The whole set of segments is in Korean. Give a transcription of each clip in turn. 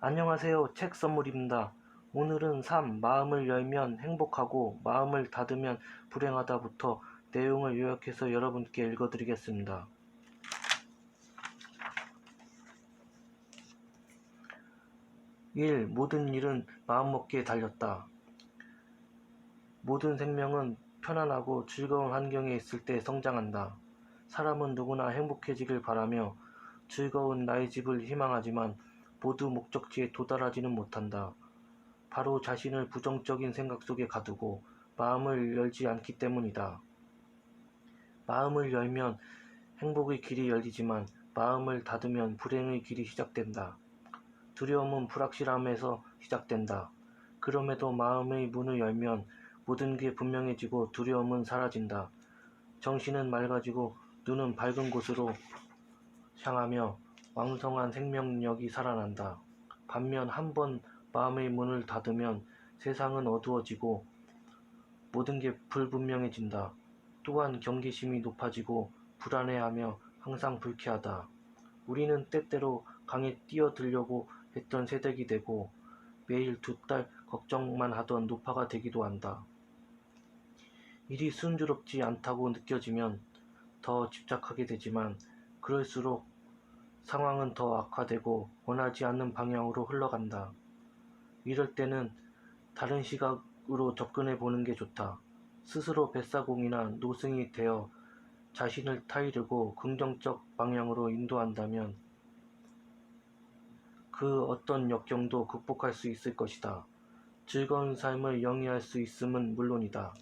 안녕하세요. 책 선물입니다. 오늘은 마음을 열면 행복하고 마음을 닫으면 불행하다부터 내용을 요약해서 여러분께 읽어드리겠습니다. 1. 모든 일은 마음먹기에 달렸다. 모든 생명은 편안하고 즐거운 환경에 있을 때 성장한다. 사람은 누구나 행복해지길 바라며 즐거운 나의 집을 희망하지만 모두 목적지에 도달하지는 못한다. 바로 자신을 부정적인 생각 속에 가두고 마음을 열지 않기 때문이다. 마음을 열면 행복의 길이 열리지만 마음을 닫으면 불행의 길이 시작된다. 두려움은 불확실함에서 시작된다. 그럼에도 마음의 문을 열면 모든 게 분명해지고 두려움은 사라진다. 정신은 맑아지고 눈은 밝은 곳으로 향하며 왕성한 생명력이 살아난다. 반면 한번 마음의 문을 닫으면 세상은 어두워지고 모든 게 불분명해진다. 또한 경계심이 높아지고 불안해하며 항상 불쾌하다. 우리는 때때로 강에 뛰어들려고 했던 새댁이 되고 매일 2달 걱정만 하던 노파가 되기도 한다. 일이 순조롭지 않다고 느껴지면 더 집착하게 되지만 그럴수록 상황은 더 악화되고 원하지 않는 방향으로 흘러간다. 이럴 때는 다른 시각으로 접근해 보는 게 좋다. 스스로 뱃사공이나 노승이 되어 자신을 타이르고 긍정적 방향으로 인도한다면 그 어떤 역경도 극복할 수 있을 것이다. 즐거운 삶을 영위할 수 있음은 물론이다.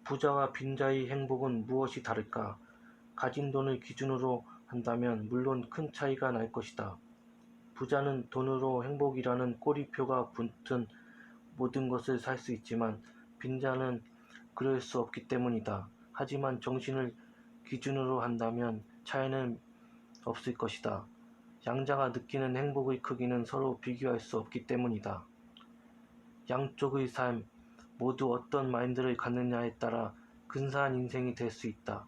부자와 빈자의 행복은 무엇이 다를까? 가진 돈을 기준으로 한다면 물론 큰 차이가 날 것이다. 부자는 돈으로 행복이라는 꼬리표가 붙은 모든 것을 살 수 있지만 빈자는 그럴 수 없기 때문이다. 하지만 정신을 기준으로 한다면 차이는 없을 것이다. 양자가 느끼는 행복의 크기는 서로 비교할 수 없기 때문이다. 양쪽의 삶 모두 어떤 마인드를 갖느냐에 따라 근사한 인생이 될 수 있다.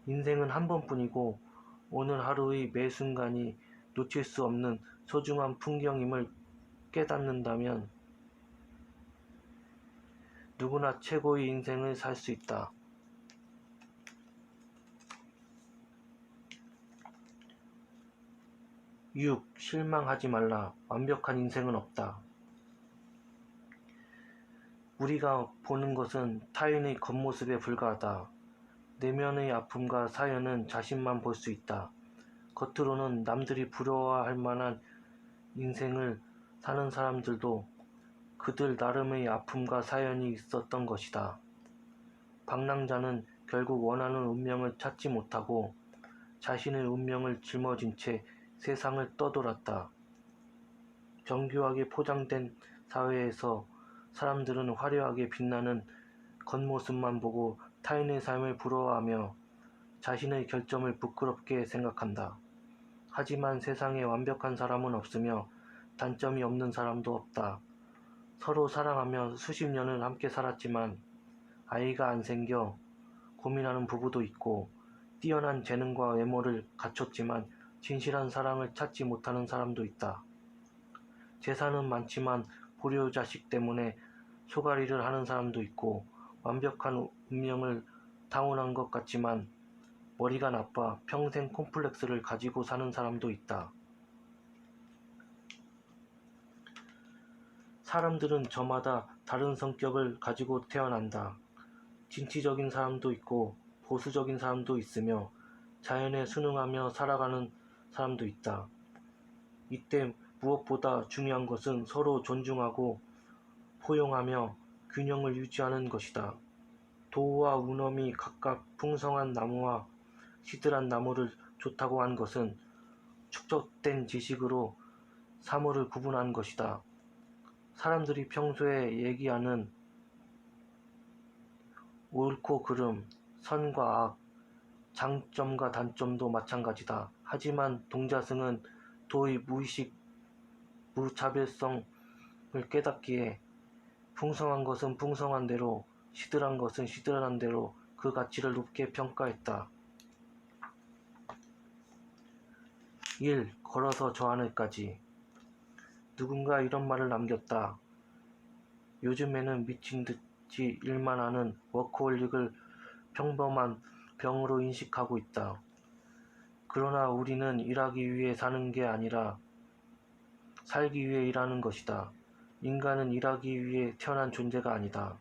인생은 한 번뿐이고 오늘 하루의 매 순간이 놓칠 수 없는 소중한 풍경임을 깨닫는다면 누구나 최고의 인생을 살 수 있다. 6. 실망하지 말라. 완벽한 인생은 없다. 우리가 보는 것은 타인의 겉모습에 불과하다. 내면의 아픔과 사연은 자신만 볼 수 있다. 겉으로는 남들이 부러워할 만한 인생을 사는 사람들도 그들 나름의 아픔과 사연이 있었던 것이다. 방랑자는 결국 원하는 운명을 찾지 못하고 자신의 운명을 짊어진 채 세상을 떠돌았다. 정교하게 포장된 사회에서 사람들은 화려하게 빛나는 겉모습만 보고 타인의 삶을 부러워하며 자신의 결점을 부끄럽게 생각한다. 하지만 세상에 완벽한 사람은 없으며 단점이 없는 사람도 없다. 서로 사랑하며 수십 년을 함께 살았지만 아이가 안 생겨 고민하는 부부도 있고 뛰어난 재능과 외모를 갖췄지만 진실한 사랑을 찾지 못하는 사람도 있다. 재산은 많지만 불효자식 때문에 소가리를 하는 사람도 있고 완벽한 운명을 타고난 것 같지만 머리가 나빠 평생 콤플렉스를 가지고 사는 사람도 있다. 사람들은 저마다 다른 성격을 가지고 태어난다. 진취적인 사람도 있고 보수적인 사람도 있으며 자연에 순응하며 살아가는 사람도 있다. 이때 무엇보다 중요한 것은 서로 존중하고 포용하며 균형을 유지하는 것이다. 도우와 우놈이 각각 풍성한 나무와 시들한 나무를 좋다고 한 것은 축적된 지식으로 사물을 구분한 것이다. 사람들이 평소에 얘기하는 옳고 그름, 선과 악, 장점과 단점도 마찬가지다. 하지만 동자승은 도의 무의식, 무차별성을 깨닫기에 풍성한 것은 풍성한 대로, 시들한 것은 시들한 대로 그 가치를 높게 평가했다. 1. 걸어서 저 하늘까지. 누군가 이런 말을 남겼다. 요즘에는 미친 듯이 일만 하는 워커홀릭을 평범한 병으로 인식하고 있다. 그러나 우리는 일하기 위해 사는 게 아니라 살기 위해 일하는 것이다. 인간은 일하기 위해 태어난 존재가 아니다.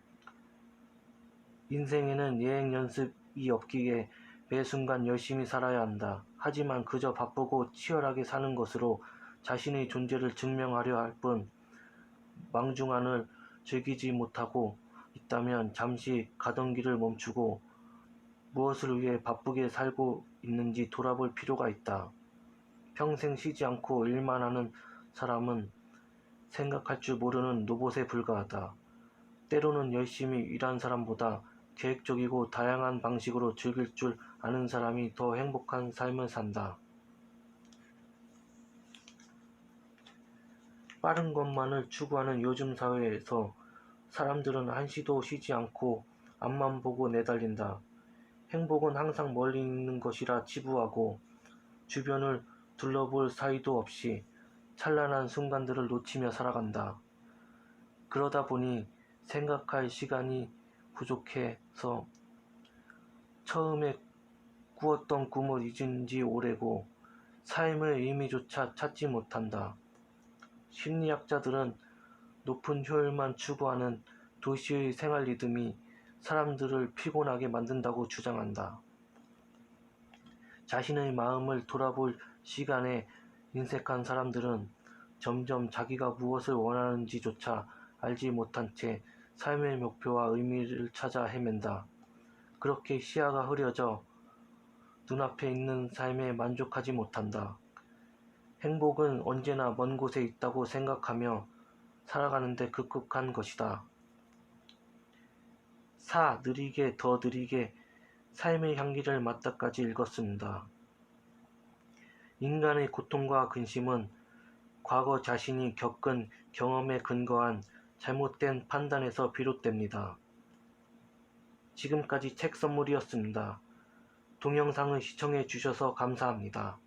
인생에는 예행 연습이 없기에 매 순간 열심히 살아야 한다. 하지만 그저 바쁘고 치열하게 사는 것으로 자신의 존재를 증명하려 할 뿐 망중한을 즐기지 못하고 있다면 잠시 가던 길을 멈추고 무엇을 위해 바쁘게 살고 있는지 돌아볼 필요가 있다. 평생 쉬지 않고 일만 하는 사람은 생각할 줄 모르는 로봇에 불과하다. 때로는 열심히 일한 사람보다 계획적이고 다양한 방식으로 즐길 줄 아는 사람이 더 행복한 삶을 산다. 빠른 것만을 추구하는 요즘 사회에서 사람들은 한시도 쉬지 않고 앞만 보고 내달린다. 행복은 항상 멀리 있는 것이라 치부하고 주변을 둘러볼 사이도 없이 찬란한 순간들을 놓치며 살아간다. 그러다 보니 생각할 시간이 부족해서 처음에 꾸었던 꿈을 잊은 지 오래고 삶의 의미조차 찾지 못한다. 심리학자들은 높은 효율만 추구하는 도시의 생활 리듬이 사람들을 피곤하게 만든다고 주장한다. 자신의 마음을 돌아볼 시간에 인색한 사람들은 점점 자기가 무엇을 원하는지조차 알지 못한 채 삶의 목표와 의미를 찾아 헤맨다. 그렇게 시야가 흐려져 눈앞에 있는 삶에 만족하지 못한다. 행복은 언제나 먼 곳에 있다고 생각하며 살아가는데 급급한 것이다. 4. 느리게 더 느리게 삶의 향기를 맡다까지 읽었습니다. 인간의 고통과 근심은 과거 자신이 겪은 경험에 근거한 잘못된 판단에서 비롯됩니다. 지금까지 책 선물이었습니다. 동영상을 시청해 주셔서 감사합니다.